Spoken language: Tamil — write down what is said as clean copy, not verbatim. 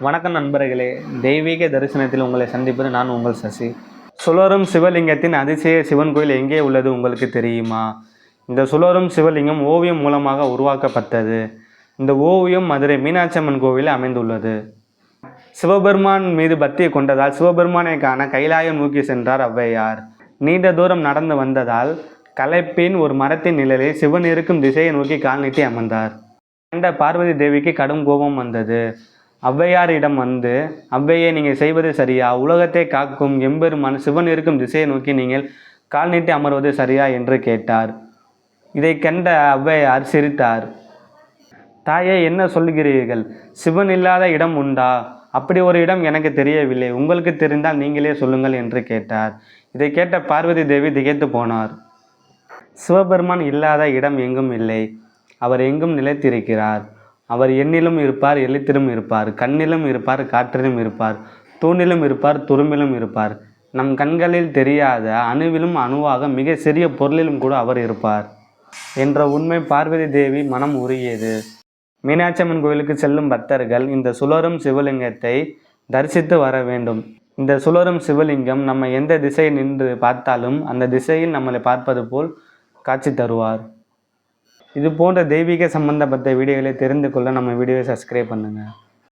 வணக்கம் நண்பர்களே, தெய்வீக தரிசனத்தில் உங்களை சந்திப்பது நான் உங்கள் சசி. சுழரும் சிவலிங்கத்தின் அதிசய சிவன் கோயில் எங்கே உள்ளது உங்களுக்கு தெரியுமா? இந்த சுழரும் சிவலிங்கம் ஓவியம் மூலமாக உருவாக்கப்பட்டது. இந்த ஓவியம் மதுரை மீனாட்சி அம்மன் கோவிலில் அமைந்துள்ளது. சிவபெருமான் மீது பக்தி கொண்டதால் சிவபெருமானை காண கைலாயம் நோக்கி சென்றார் ஔவையார். நீண்ட தூரம் நடந்து வந்ததால் களைப்பின் ஒரு மரத்தின் நிழலில் சிவன் இருக்கும் திசையை நோக்கி கால் நீட்டி அமர்ந்தார். கண்ட பார்வதி தேவிக்கு கடும் கோபம் வந்தது. ஔவையாரிடம் வந்து, ஔவையே, நீங்கள் செய்வது சரியா? உலகத்தை காக்கும் எம்பெருமான் சிவன் இருக்கும் திசையை நோக்கி நீங்கள் கால் நீட்டி அமர்வது சரியா என்று கேட்டார். இதை கண்ட ஔவையார் சிரித்தார். தாயே, என்ன சொல்கிறீர்கள்? சிவன் இல்லாத இடம் உண்டா? அப்படி ஒரு இடம் எனக்கு தெரியவில்லை. உங்களுக்கு தெரிந்தால் நீங்களே சொல்லுங்கள் என்று கேட்டார். இதை கேட்ட பார்வதி தேவி திகைத்து போனார். சிவபெருமான் இல்லாத இடம் எங்கும் இல்லை. அவர் எங்கும் நிலைத்திருக்கிறார். அவர் எண்ணிலும் இருப்பார், எழுத்திலும் இருப்பார், கண்ணிலும் இருப்பார், காற்றிலும் இருப்பார், தூணிலும் இருப்பார், துரும்பிலும் இருப்பார். நம் கண்களில் தெரியாத அணுவிலும் அணுவாக மிக சிறிய பொருளிலும் கூட அவர் இருப்பார் என்ற உண்மை பார்வதி தேவி மனம் உருகியது. மீனாட்சி அம்மன் கோயிலுக்கு செல்லும் பக்தர்கள் இந்த சுழரும் சிவலிங்கத்தை தரிசித்து வர வேண்டும். இந்த சுழரும் சிவலிங்கம் நம்ம எந்த திசையில் நின்று பார்த்தாலும் அந்த திசையில் நம்மளை பார்ப்பது போல் காட்சி தருவார். இது போன்ற தெய்வீக சம்பந்தப்பட்ட வீடியோகளை தெரிந்து கொள்ள நம்ம வீடியோவை சப்ஸ்கிரைப் பண்ணுங்கள்.